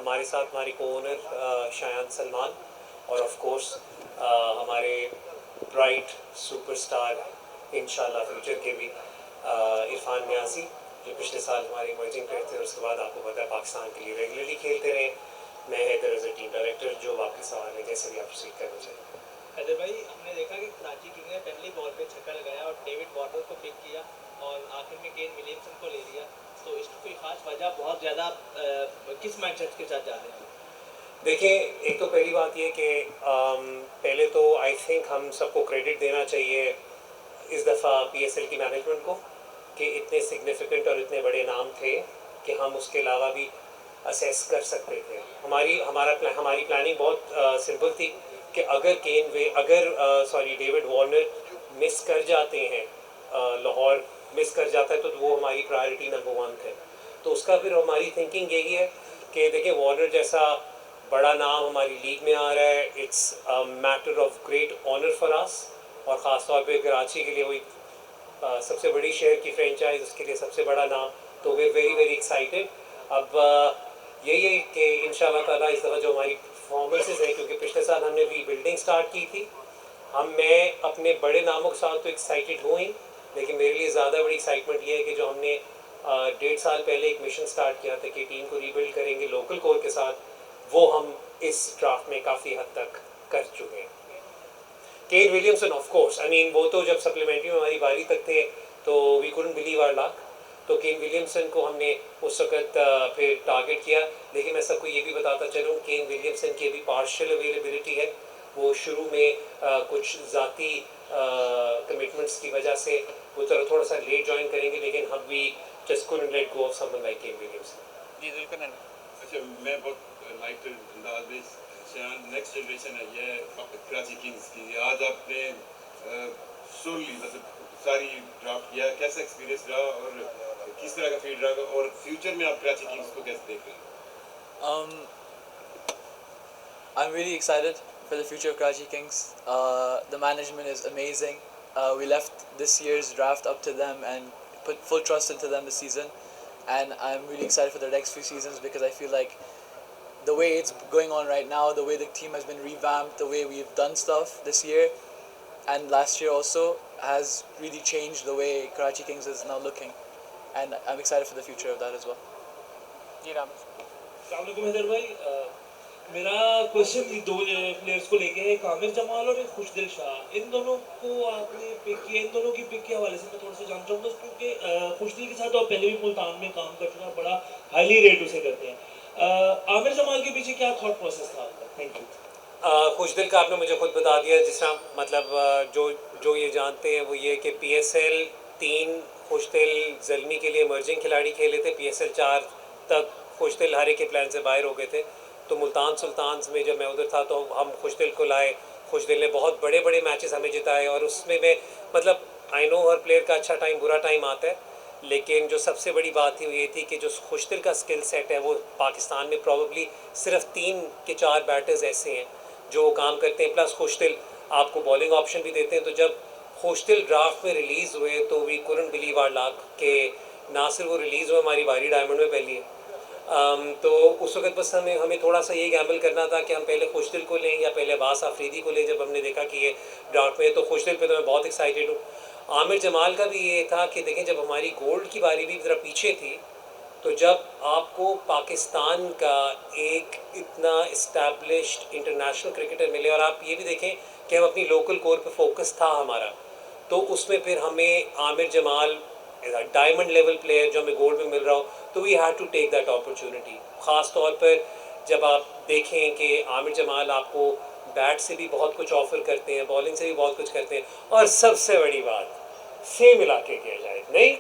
हमारे साथ हमारे को ओनर शायान सलमान और ऑफ कोर्स हमारे ब्राइट सुपरस्टार इंशाल्लाह फ्यूचर के भी इरफान न्याजी, जो पिछले साल हमारे इमर्जिंग प्लेयर थे और उसके बाद आपको पता है पाकिस्तान के लिए रेगुलरली खेलते रहे। मैं Haider as a team director, जो वापस सवाल है जैसे भी आप प्रोसीड करना चाहिए। हैदर भाई, हमने देखा कि कराची किंग ने पहली बॉल पे छक्का लगाया और डेविड वार्नर को पिक किया और आखिर में केन विलियमसन को ले लिया, तो इसकी कोई खास वजह, बहुत ज़्यादा किस माइंडसेट के साथ जा रहे हैं? देखिए, एक तो पहली बात ये कि पहले तो आई थिंक हम सबको क्रेडिट देना चाहिए इस दफ़ा पीएसएल की मैनेजमेंट को कि इतने सिग्निफिकेंट और इतने बड़े नाम थे कि हम उसके अलावा भी असेस कर सकते थे। हमारी प्लानिंग बहुत सिंपल थी कि अगर डेविड वार्नर मिस कर जाते हैं, लाहौर मिस कर जाता है, तो वो हमारी प्रायोरिटी नंबर 1 थे। तो उसका फिर हमारी थिंकिंग यही है कि देखिए, वार्नर जैसा बड़ा नाम हमारी लीग में आ रहा है, it's a matter of great honour for us, और ख़ास तौर पे कराची के लिए वही सबसे बड़ी शहर की फ्रेंचाइज, उसके लिए सबसे बड़ा नाम, तो वे वेरी वेरी एक्साइटेड। अब यही है कि इंशाल्लाह ताला इस दफ़ा जो हमारी परफॉर्मेंसेज हैं, क्योंकि पिछले साल हमने रीबिल्डिंग स्टार्ट की थी, मैं अपने बड़े नामों के साथ तो एक्साइटेड हूँ ही, लेकिन मेरे लिए ज़्यादा बड़ी एक्साइटमेंट ये है कि जो हमने 1.5 साल पहले एक मिशन स्टार्ट किया था कि टीम को रीबिल्ड करेंगे लोकल कोर के साथ, वो हम इस ड्राफ्ट में काफ़ी हद तक कर चुके हैं। Kane Williamson of course, I mean वो तो जब सप्लीमेंट्री में हमारी बारी तक थे तो we couldn't believe our luck, तो केन विलियमसन को हमने उस वक्त फिर टारगेट किया। लेकिन मैं सबको ये भी बताता चलूँ, केन विलियमसन की अभी पार्शियल अवेलेबिलिटी है, वो शुरू में कुछ ज़ाती कमिटमेंट्स की वजह से वो थोड़ा सा लेट ज्वाइन करेंगे, लेकिन हम भी just couldn't let go of someone like Kane Williamson. जी बिल्कुल। अच्छा, मैं बहुत लाइट अंदाज में नेक्स्ट जनरेशन है ये कराची किंग्स की, आज आपने सुन ली, मतलब सारी ड्राफ्ट किया, कैसा एक्सपीरियंस रहा और किस तरह का फीड रहा, और फ्यूचर में आप कराची किंग्स को कैसे देख रहे हैं? I'm really excited for the future of Karachi Kings. The management is amazing. We left this year's draft up to them and put full trust into them this season. And I'm really excited for the next few seasons because I feel like the way it's going on right now, the way the team has been revamped, the way we've done stuff this year and last year also has really changed the way Karachi Kings is now looking. And I'm excited for the future of that as well. जी राम। अस्सलाम हैदर भाई, मेरा question दो players को लेके है, एक आमिर जमाल और एक खुशदिल शाह। इन दोनों को आपने पिक किया, इन दोनों की पिक के हवाले से मैं थोड़ा सा जानना चाहूँगा, क्योंकि खुशदिल के साथ तो आप पहले भी मुल्तान में काम कर चुका, बड़ा हाईली रेट उसे करते हैं। आमिर जमाल के पीछे क्या थॉट प्रोसेस था आपका? Thank you. खुशदिल का आपने मुझे खुद बता दिया, जिस तरह मतलब जो ये जानते हैं वो ये कि PSL 3 खुशदिल ज़ल्मी के लिए इमर्जिंग खिलाड़ी खेले थे, PSL 4 तक खुशदिल हर एक के प्लान से बाहर हो गए थे। तो मुल्तान सुल्तान्स में जब मैं उधर था तो हम खुशदिल को लाए, खुशदिल ने बहुत बड़े बड़े मैचेस हमें जिताए, और उसमें मैं मतलब आई नो हर प्लेयर का अच्छा टाइम बुरा टाइम आता है, लेकिन जो सबसे बड़ी बात थी वो ये थी कि जो खुशदिल का स्किल सेट है वो पाकिस्तान में प्रॉबली सिर्फ 3 के 4 बैटर्स ऐसे हैं जो काम करते हैं, प्लस खुशदिल आपको बॉलिंग ऑप्शन भी देते हैं। तो जब खुशदिल ड्राफ्ट में रिलीज़ हुए तो we couldn't believe our luck कि ना सिर्फ वो रिलीज़ हुए हमारी बारी डायमंड में पहली है। तो उस वक्त बस हमें थोड़ा सा ये गैम्बल करना था कि हम पहले खुशदिल को लें या पहले अब्बास आफरीदी को लें। जब हमने देखा कि ये ड्राफ्ट में, तो खुशदिल पे तो मैं बहुत एक्साइटेड हूँ। आमिर जमाल का भी ये था कि देखें, जब हमारी गोल्ड की बारी भी ज़रा पीछे थी, तो जब आपको पाकिस्तान का एक इतना इस्टेब्लिश्ड इंटरनेशनल क्रिकेटर मिले, और आप ये भी देखें कि हम अपनी लोकल कोर पे फोकस था हमारा, तो उसमें फिर हमें Aamir Jamal diamond level player जो हमें गोल्ड में मिल रहा हो, तो we had to take that opportunity. ख़ास तौर पर जब आप देखें कि आमिर जमाल आपको बैट से भी बहुत कुछ ऑफ़र करते हैं, बॉलिंग से भी बहुत कुछ करते हैं, और सबसे बड़ी बात सेम मिला के किया जाए नहीं।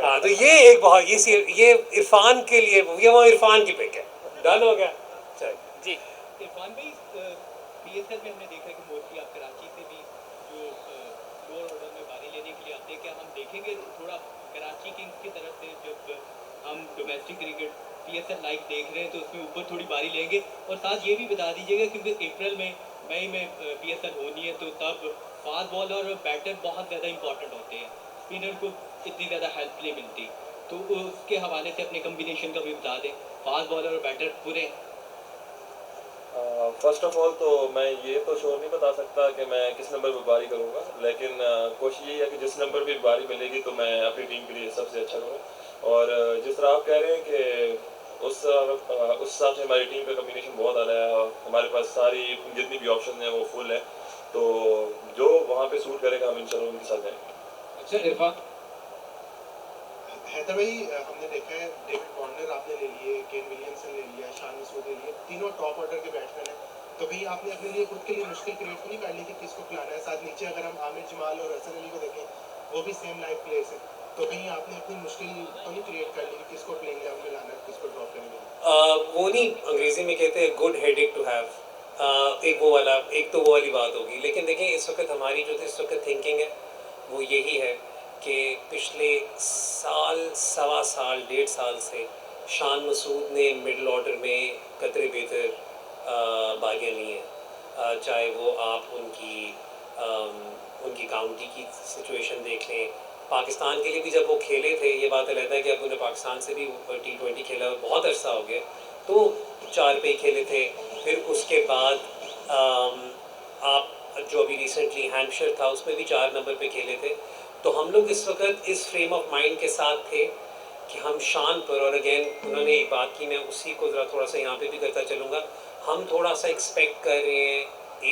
हाँ, तो ये एक बहुत ये इरफान के लिए, ये वो इरफान की पिक है, डन हो गया। चल जी इरफान भाई, PSL में हमने देखा कि मोस्टली आप कराची से भी जो लोअर ऑर्डर में बारी लेने के लिए आते हैं, क्या हम देखेंगे थोड़ा कराची किंग्स की तरफ से जब हम डोमेस्टिक क्रिकेट PSL लाइव देख रहे हैं तो उसमें ऊपर थोड़ी बारी लेंगे? और साथ ये भी बता दीजिएगा क्योंकि अप्रैल में मई में PSL होनी है, तो तब फास्ट बॉलर और बैटर बहुत ज़्यादा इंपॉर्टेंट होते हैं, स्पिनर को इतनी ज़्यादा हेल्प नहीं मिलती, तो उसके हवाले से अपने कम्बिनेशन का भी बता दें। फास्ट बॉलर और बैटर पूरे हैं? फर्स्ट ऑफ ऑल तो मैं ये तो श्योर नहीं बता सकता कि मैं किस नंबर पर बारी करूँगा, लेकिन कोशिश यही है कि जिस नंबर पर बारी मिलेगी तो मैं अपनी टीम के लिए सबसे अच्छा करूँ। और जिस तरह आप कह रहे हैं कि उस हिसाब से हमारी टीम का कम्बिनेशन बहुत आला है और हमारे पास सारी जितनी भी ऑप्शन हैं वो फुल है, तो जो वहाँ पे सूट करेगा हम इंशाल्लाह उनके साथ जाएंगे। अच्छा इरफान, हैदर भाई, हमने देखा है डेविड वार्नर आपने ले लिए, केन विलियमसन ले लिया, शान मसूद ले लिए, तीनों टॉप ऑर्डर के बैट्समैन हैं। तो कहीं आपने अपने लिए खुद के लिए मुश्किल क्रिएट तो नहीं कर ली कि किसको खिलाना है? साथ नीचे अगर हम आमिर जमाल और हसन अली को देखें, वो भी सेम लाइफ प्लेयर्स हैं, तो कहीं आपने अपनी मुश्किल तो नहीं क्रिएट कर ली कि किसको प्लेइंग इलेवन में लाना है, किसको ड्रॉप करेंगे? वो नहीं, अंग्रेजी में कहते हैं गुड हेडेक टू हैव। एक तो वो वाली बात होगी। लेकिन देखें, इस वक्त हमारी जो इस वक्त थिंकिंग है वो यही है कि पिछले साल, सवा साल, 1.5 साल से शान मसूद ने मिडल ऑर्डर में कतरे बेहतर बारियाँ ली हैं। चाहे वो आप उनकी काउंटी की सिचुएशन देख लें, पाकिस्तान के लिए भी जब वो खेले थे, ये बात अलग है कि अब उन्हें पाकिस्तान से भी T20 खेला, बहुत अरसा हो गया, तो 4 पे खेले थे। फिर उसके बाद आप जो अभी रिसेंटली हैम्पशायर था उसमें भी 4 नंबर पे खेले थे। तो हम लोग इस वक्त इस फ्रेम ऑफ माइंड के साथ थे कि हम शान पर, और अगेन उन्होंने एक बात की, मैं उसी को ज़रा थोड़ा सा यहाँ पे भी करता चलूँगा, हम थोड़ा सा एक्सपेक्ट कर रहे हैं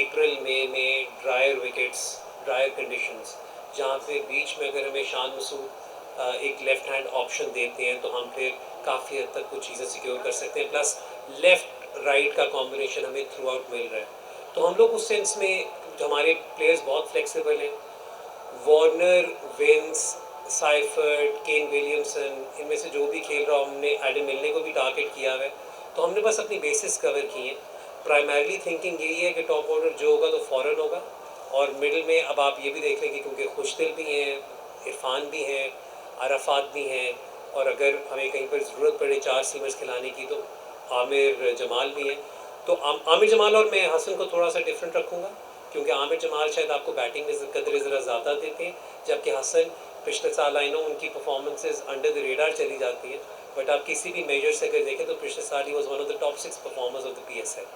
अप्रैल मई में ड्रायर विकेट्स, ड्रायर कंडीशंस, जहाँ पे बीच में अगर हमें शान मसूद एक लेफ़्ट हैंड ऑप्शन देते हैं तो हम फिर काफ़ी हद तक कुछ चीज़ें सिक्योर कर सकते हैं। प्लस लेफ़्ट राइट का कॉम्बिनेशन हमें थ्रू आउट मिल रहा है, तो हम लोग उस सेंस में जो हमारे प्लेयर्स बहुत फ्लेक्सिबल हैं, Warner, Vince, Seifert, Kane Williamson, इनमें से जो भी खेल रहा हो, हमने एडम मिलने को भी टारगेट किया हुआ है। तो हमने बस अपनी बेसिस कवर की हैं। प्राइमरली थिंकिंग यही है कि टॉप ऑर्डर जो होगा तो फ़ौरन होगा, और मिडिल में अब आप ये भी देख लें कि क्योंकि खुशदिल भी हैं, इरफान भी हैं, अराफात भी हैं, और अगर हमें कहीं पर ज़रूरत पड़े 4 सीमर्स खिलाने की तो आमिर जमाल भी हैं। तो आमिर जमाल और मैं हसन को थोड़ा सा डिफरेंट रखूँगा, क्योंकि आमिर जमाल शायद आपको बैटिंग में कदर ज़रा ज़्यादा देते हैं, जबकि हसन पिछले साल आई नो उनकी परफॉर्मेंसेज अंडर द रेडार चली जाती हैं, बट आप किसी भी मेजर से अगर देखें तो पिछले साल he was one of the top 6 performers of the PSL।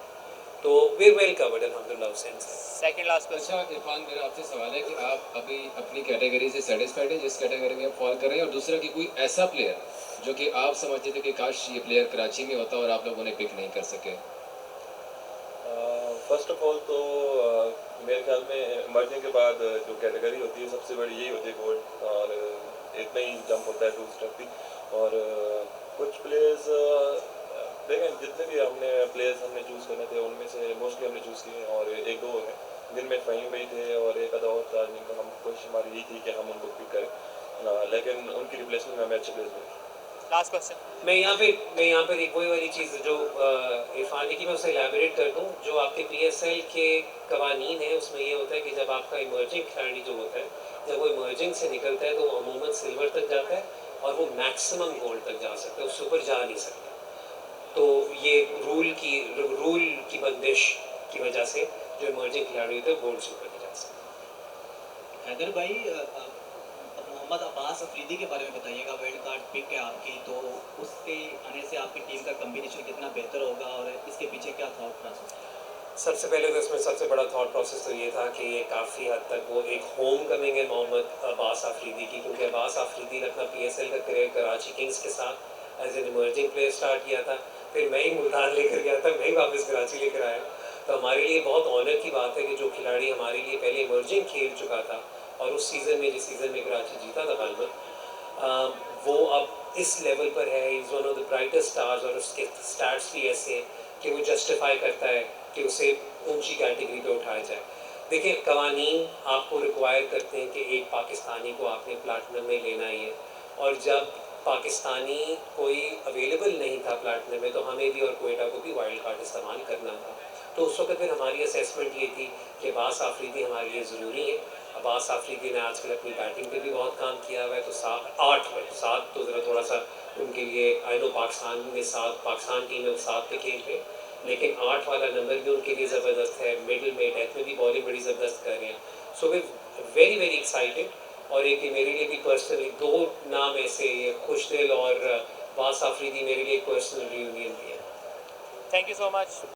तो वी वेल कवर्ड अल्हम्दुलिल्लाह उस सेंस। Second last question. अच्छा इरफान, मेरा आपसे सवाल है कि आप अभी अपनी कैटेगरी से सेटिस्फाइड हैं, जिस कैटेगरी में आप फॉल कर रहे हैं, और दूसरा कि कोई ऐसा प्लेयर जो कि आप समझते थे कि काश ये प्लेयर कराची में होता और आप लोग उन्हें पिक नहीं कर सके? फर्स्ट ऑफ ऑल तो मेरे ख्याल में मर्जिंग के बाद जो कैटेगरी होती है सबसे बड़ी यही होती है गोल्ड, और इतना ही जंप होता है 2 स्टेप भी। और कुछ प्लेयर्स देखें, जितने भी हमने चूज़ करने थे उनमें से मोस्टली हमने चूज़ किए, और 1-2 हैं जिनमें फ़हीम भाई थे और एक आधा और था जिनका हम कोशिश हमारी यही थी कि हम उनको पिक करें, लेकिन उनकी रिप्लेसमेंट में हमें अच्छे प्लेयर्स मिले। Last question. मैं यहाँ पर एक वही वाली चीज़ जो इरफान की, मैं उसे एलैबोरेट कर दूँ। जो आपके PSL के कवानीन है उसमें ये होता है कि जब आपका इमर्जिंग खिलाड़ी जो होता है, जब वो इमर्जिंग से निकलता है तो वो अमूमन सिल्वर तक जाता है और वो मैक्सिमम गोल्ड तक जा सकता है, उससे ऊपर जा नहीं सकता। तो ये रूल की बंदिश की वजह से जो इमर्जिंग खिलाड़ी होते हैं गोल्ड से ऊपर नहीं जा सकते। हैदर भाई, मोहम्मद अब्बास अफरीदी के बारे में बताइएगा। वाइल्ड कार्ड पिक है आपकी, तो उसके आने से आपकी टीम का कम्बिनेशन कितना बेहतर होगा और इसके पीछे क्या थॉट प्रोसेस? सबसे पहले तो इसमें सबसे बड़ा थॉट प्रोसेस तो ये था कि ये काफ़ी हद तक वो एक होम कमिंग है मोहम्मद अब्बास अफरीदी की, क्योंकि अब्बास अफरीदी ने अपना PSL का करियर कराची किंग्स के साथ as an emerging player start किया था, फिर मैं ही मुल्तान लेकर गया था, मैं ही वापस कराची लेकर आया। तो हमारे लिए बहुत ऑनर की बात है कि जो खिलाड़ी हमारे लिए पहले इमर्जिंग खेल चुका था और उस सीज़न में, जिस सीज़न में कराची जीता था गालिबन, वो अब इस लेवल पर है, is one of the brightest stars, और उसके स्टैट्स भी ऐसे हैं कि वो जस्टिफाई करता है कि उसे ऊंची कैटेगरी पे उठाया जाए। देखिए, कवानीन आपको रिक्वायर करते हैं कि एक पाकिस्तानी को आपने प्लैटिनम में लेना ही है, और जब पाकिस्तानी कोई अवेलेबल नहीं था प्लैटिनम में तो हमें भी और कोयटा को भी वाइल्ड कार्ड इस्तेमाल करना था। तो उस वक्त फिर हमारी असेसमेंट ये थी कि अब्बास अफरीदी हमारे लिए ज़रूरी है। अब्बास अफरीदी ने आजकल अपनी बैटिंग पे भी बहुत काम किया हुआ है, तो 7 तो ज़रा थोड़ा सा उनके लिए, आई नो पाकिस्तान में 7, पाकिस्तान टीम में 7 पे खेल रहे, लेकिन 8 वाला नंबर भी उनके लिए ज़बरदस्त है। मिडिल में, डेथ में भी बॉलिंग बड़ी ज़बरदस्त कर रहे हैं। सो वे वेरी एक्साइटेड। और एक मेरे लिए भी पर्सनली 2 नाम ऐसे, खुशदिल और वास आफरीदी मेरे लिए एक पर्सनल रियूनियन भी है। Thank you so much.